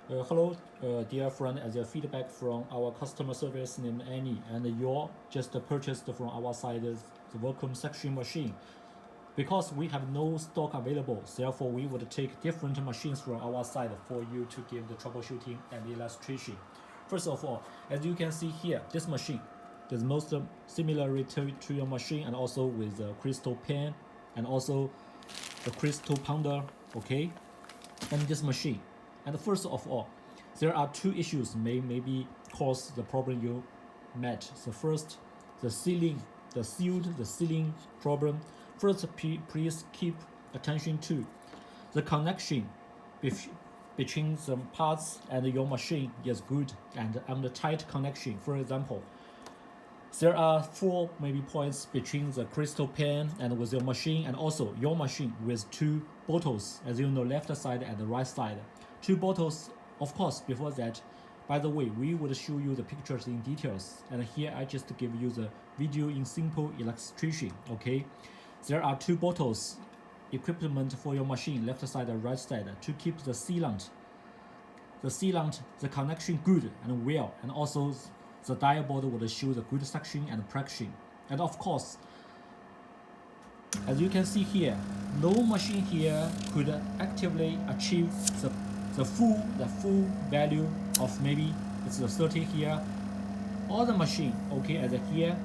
Hello, dear friend, as a feedback from our customer service named Annie, and you just purchased from our side the vacuum suction machine. Because we have no stock available, therefore we would take different machines from our side for you to give the troubleshooting and illustration. First of all, as you can see here, this machine is most similar to your machine, and also with the crystal pen and also the crystal pounder, okay, and this machine. And first of all, there are two issues maybe cause the problem you met. The first, the sealing, the sealing problem. First, please keep attention to the connection between the parts and your machine is good and the tight connection. For example, there are four maybe points between the crystal pen and with your machine, and also your machine with two bottles, as you know, left side and the right side. Two bottles, of course. Before that, by the way, we would show you the pictures in details, and here I just give you the video in simple illustration. Okay, there are two bottles equipment for your machine, left side and right side, to keep the sealant, the connection good and well, and also the diode would show the good suction and traction. And of course, as you can see here, no machine here could actively achieve the full value of maybe it's the 30 here. All the machine, okay, as here,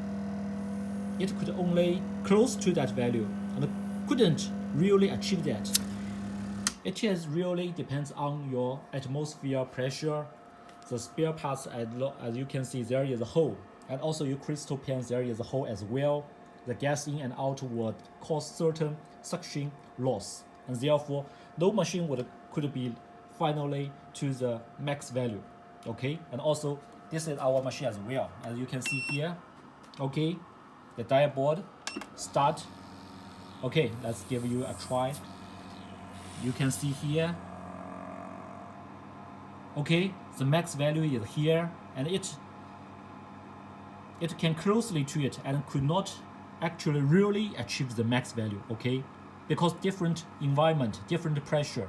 it could only close to that value and couldn't really achieve that. It is really depends on your atmosphere pressure. The spare parts, as you can see, there is a hole, and also your crystal pen, there is a hole as well. The gas in and out would cause certain suction loss, and therefore no machine could be finally to the max value. Okay, and also this is our machine as well, as you can see here. Okay, the diode board start. Okay, let's give you a try. You can see here. Okay, the max value is here, and it can closely to it and could not actually really achieve the max value. Okay, because different environment, different pressure.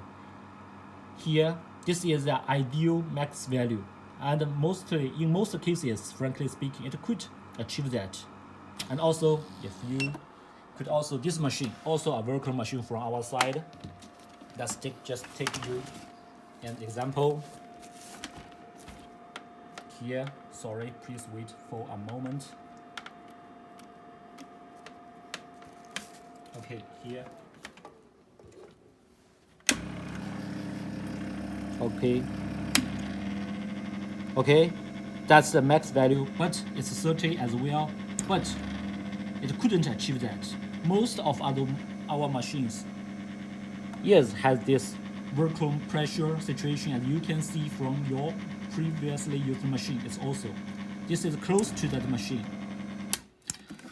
Here, this is the ideal max value, and in most cases, frankly speaking, it could achieve that. And also, if you could also, this machine also a worker machine from our side. Let's just take you an example. Here, sorry, please wait for a moment. Okay, here. Okay, that's the max value, but it's 30 as well, but it couldn't achieve that. Most of our machines, yes, has this vacuum pressure situation, as you can see from your previously used machine. It's also, this is close to that machine.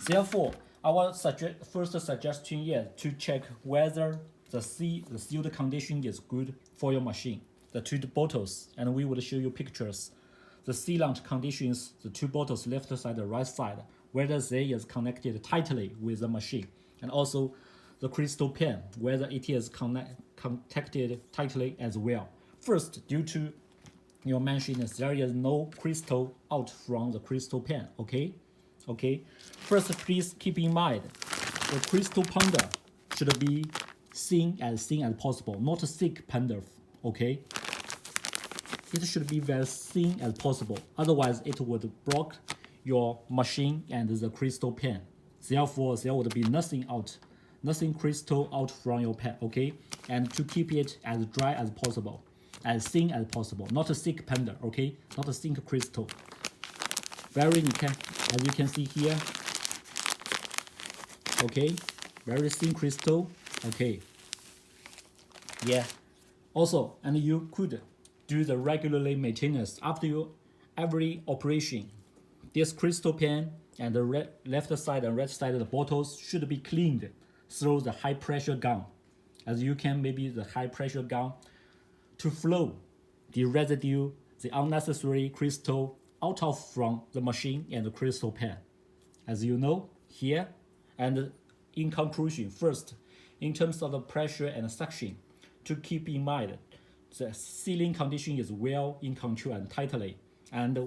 Therefore, our first suggestion is to check whether the sealed condition is good for your machine. The two bottles, and we will show you pictures. The sealant conditions, the two bottles left side and right side, whether they is connected tightly with the machine, and also the crystal pen, whether it is connected tightly as well. First, due to your machine, there is no crystal out from the crystal pen. Okay. First, please keep in mind the crystal pounder should be thin as possible, not a thick pounder. Okay. It should be very thin as possible. Otherwise, it would block your machine and the crystal pen. Therefore, there would be nothing crystal out from your pen. Okay, and to keep it as dry as possible, as thin as possible, not a thick pounder. Okay, not a thick crystal. Very as you can see here. Okay, very thin crystal. Okay. Yeah. Also, and you could do the regularly maintenance after every operation. This crystal pen and the left side and right side of the bottles should be cleaned through the high pressure gun. As you can, maybe the high pressure gun to flow the residue, the unnecessary crystal out of from the machine and the crystal pen. As you know here, and in conclusion, first, in terms of the pressure and suction, to keep in mind, the sealing condition is well in control and tightly, and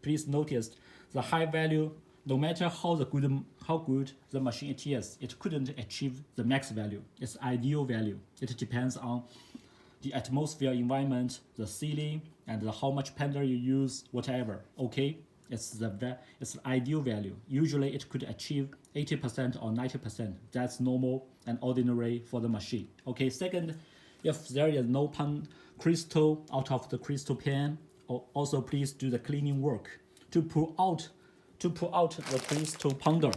please notice the high value, no matter how good the machine it is, it couldn't achieve the max value, its ideal value. It depends on the atmosphere environment, the sealing, and how much pander you use, whatever. Okay, it's the ideal value. Usually it could achieve 80% or 90%. That's normal and ordinary for the machine. Okay, second, if there is no crystal out of the crystal pan, also please do the cleaning work to pull out the crystal powder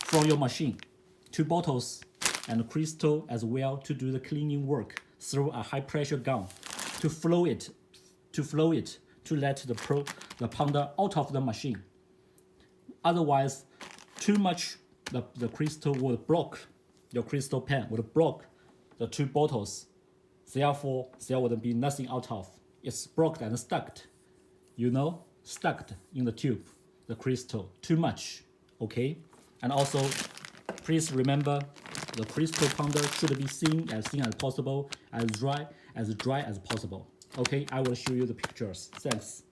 from your machine. 2 bottles and crystal as well to do the cleaning work through a high pressure gun to flow it to let the powder out of the machine. Otherwise, too much the crystal would block your crystal pan, would block the 2 bottles. Therefore, there would be nothing out of. It's blocked and stuck. Stuck in the tube, the crystal, too much. Okay, and also please remember the crystal powder should be thin as possible, as dry as possible. Okay, I will show you the pictures. Thanks.